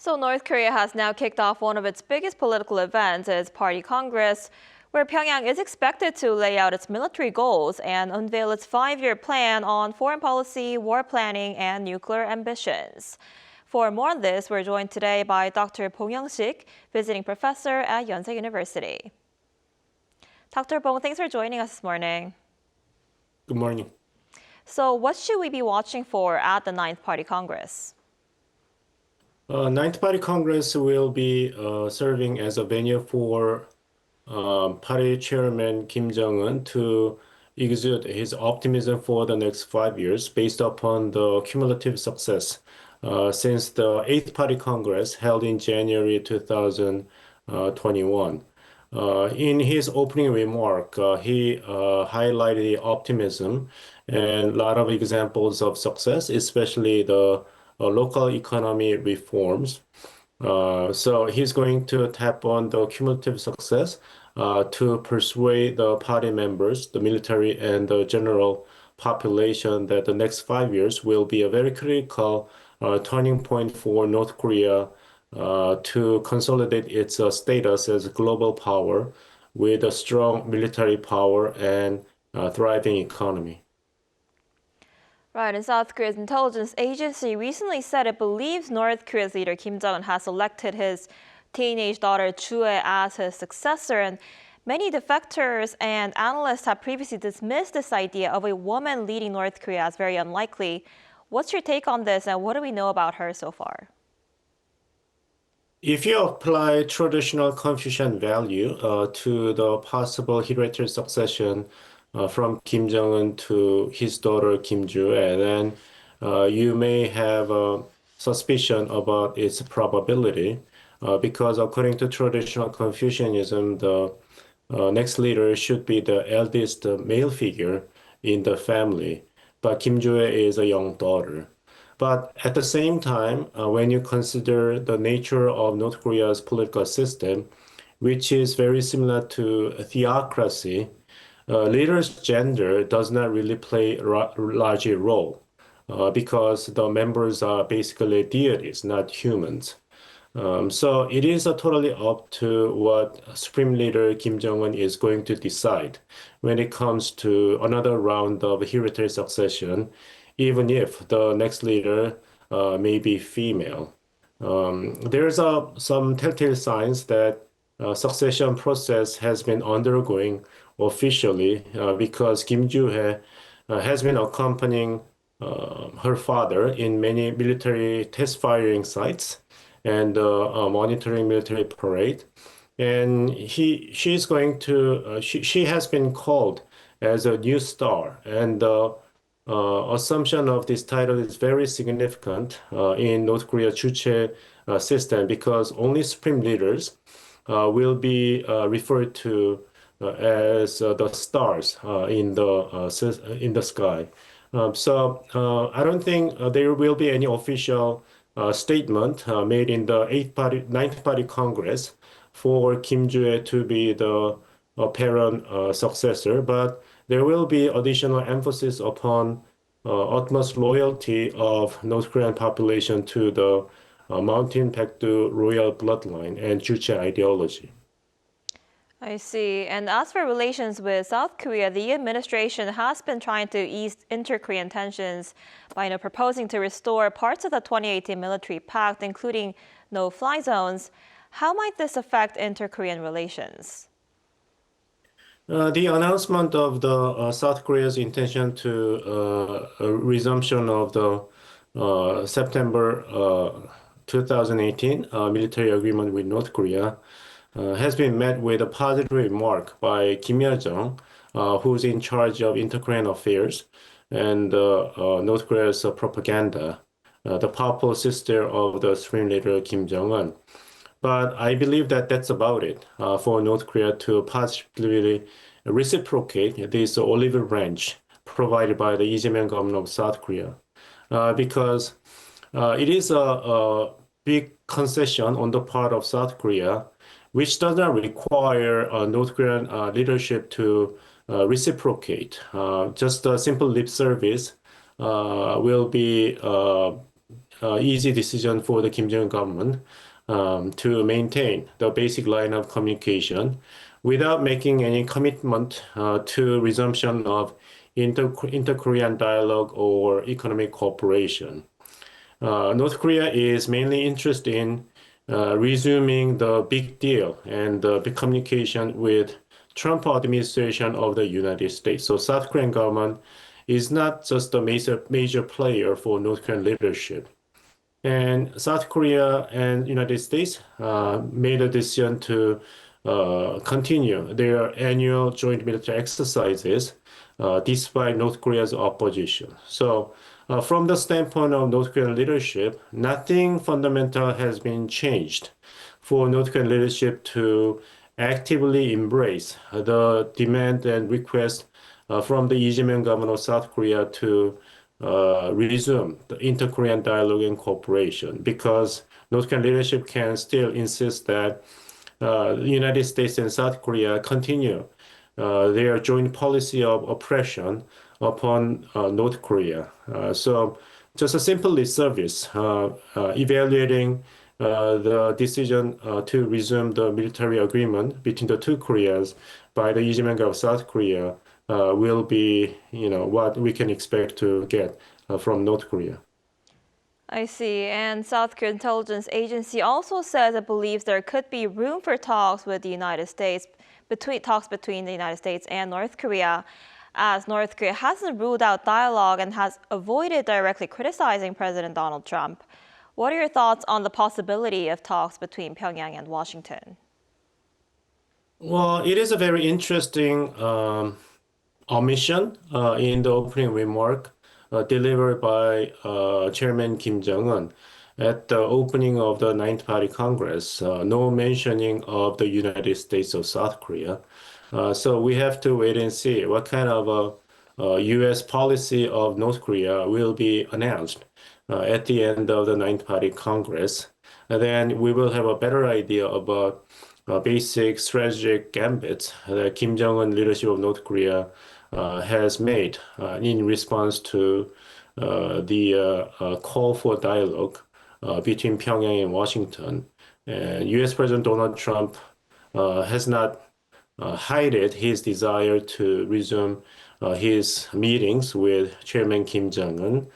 So North Korea has now kicked off one of its biggest political events, its Party Congress, where Pyongyang is expected to lay out its military goals and unveil its five-year plan on foreign policy, war planning, and nuclear ambitions. For more on this, we're joined today by Dr. Bong Young-shik, visiting professor at Yonsei University. Dr. Bong, thanks for joining us this morning. Good morning. So what should we be watching for at the 9th Party Congress? Ninth Party Congress will be serving as a venue for Party Chairman Kim Jong-un to exude his optimism for the next 5 years based upon the cumulative success since the 8th Party Congress held in January 2021. In his opening remark, he highlighted the optimism and a lot of examples of success, especially the local economy reforms. So he's going to tap on the cumulative success to persuade the party members, the military, and the general population that the next 5 years will be a very critical turning point for North Korea to consolidate its status as a global power with a strong military power and thriving economy. Right, and South Korea's intelligence agency recently said it believes North Korea's leader Kim Jong-un has elected his teenage daughter Juhae as his successor, and many defectors and analysts have previously dismissed this idea of a woman leading North Korea as very unlikely. What's your take on this, and what do we know about her so far? If you apply traditional Confucian value to the possible hereditary succession from Kim Jong-un to his daughter Kim Juhae, then you may have a suspicion about its probability because according to traditional Confucianism, the next leader should be the eldest male figure in the family, but Kim Juhae is a young daughter. But at the same time, when you consider the nature of North Korea's political system, which is very similar to a theocracy, leader's gender does not really play a large role because the members are basically deities, not humans. So it is totally up to what Supreme Leader Kim Jong-un is going to decide when it comes to another round of hereditary succession, even if the next leader may be female. There's some telltale signs that succession process has been undergoing officially because Kim Juhae has been accompanying her father in many military test firing sites and monitoring military parade. And she has been called as a new star, and the assumption of this title is very significant in North Korea Juche system because only supreme leaders will be referred to as the stars in the sky. So I don't think there will be any official statement made in the 9th Party Congress for Kim Juhae to be the apparent successor, but there will be additional emphasis upon utmost loyalty of North Korean population to the Mountain Pact royal bloodline and Juche ideology. I see. And as for relations with South Korea, the administration has been trying to ease inter-Korean tensions by proposing to restore parts of the 2018 military pact, including no-fly zones. How might this affect inter-Korean relations? The announcement of the South Korea's intention to resumption of the September 2018 military agreement with North Korea has been met with a positive remark by Kim Yo-jong, who's in charge of inter-Korean affairs and North Korea's propaganda, the powerful sister of the Supreme Leader Kim Jong-un. But I believe that that's about it for North Korea to positively reciprocate this olive branch provided by the Lee Jae-myung government of South Korea, because it is a big concession on the part of South Korea, which does not require North Korean leadership to reciprocate. Just a simple lip service will be easy decision for the Kim Jong-un government to maintain the basic line of communication without making any commitment to resumption of inter-Korean dialogue or economic cooperation. North Korea is mainly interested in resuming the big deal and the big communication with Trump administration of the United States. So South Korean government is not just a major player for North Korean leadership. And South Korea and United States made a decision to continue their annual joint military exercises despite North Korea's opposition. So from the standpoint of North Korean leadership, nothing fundamental has been changed for North Korean leadership to actively embrace the demand and request from the Lee Jae-myung government of South Korea to resume the inter-Korean dialogue and cooperation, because North Korean leadership can still insist that the United States and South Korea continue their joint policy of oppression upon North Korea. So just a simple lip service, evaluating the decision to resume the military agreement between the two Koreas by the Lee Jae-myung of South Korea will be, what we can expect to get from North Korea. I see. And South Korean intelligence agency also says it believes there could be room for talks with the United States, between the United States and North Korea, as North Korea hasn't ruled out dialogue and has avoided directly criticizing President Donald Trump. What are your thoughts on the possibility of talks between Pyongyang and Washington? Well, it is a very interesting omission in the opening remark delivered by Chairman Kim Jong-un at the opening of the Ninth Party Congress. No mentioning of the United States or South Korea. So we have to wait and see what kind of U.S. policy of North Korea will be announced at the end of the Ninth Party Congress. And then we will have a better idea about basic strategic gambits that Kim Jong-un leadership of North Korea has made in response to the call for dialogue between Pyongyang and Washington. And U.S. President Donald Trump has not hidden his desire to resume his meetings with Chairman Kim Jong-un.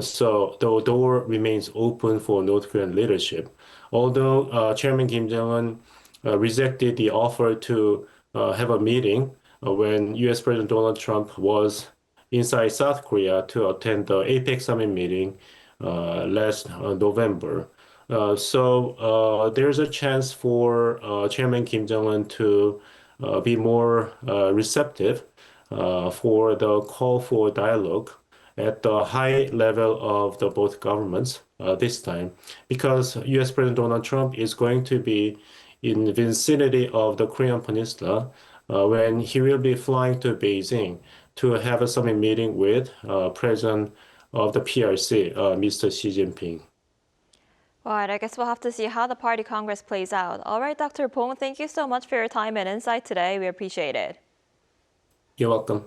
So the door remains open for North Korean leadership. Although Chairman Kim Jong-un rejected the offer to have a meeting when U.S. President Donald Trump was inside South Korea to attend the APEC summit meeting last November. So there's a chance for Chairman Kim Jong-un to be more receptive for the call for dialogue at the high level of the both governments this time, because U.S. President Donald Trump is going to be in the vicinity of the Korean Peninsula when he will be flying to Beijing to have a summit meeting with President of the PRC, Mr. Xi Jinping. All right, I guess we'll have to see how the Party Congress plays out. All right, Dr. Pong, thank you so much for your time and insight today. We appreciate it. You're welcome.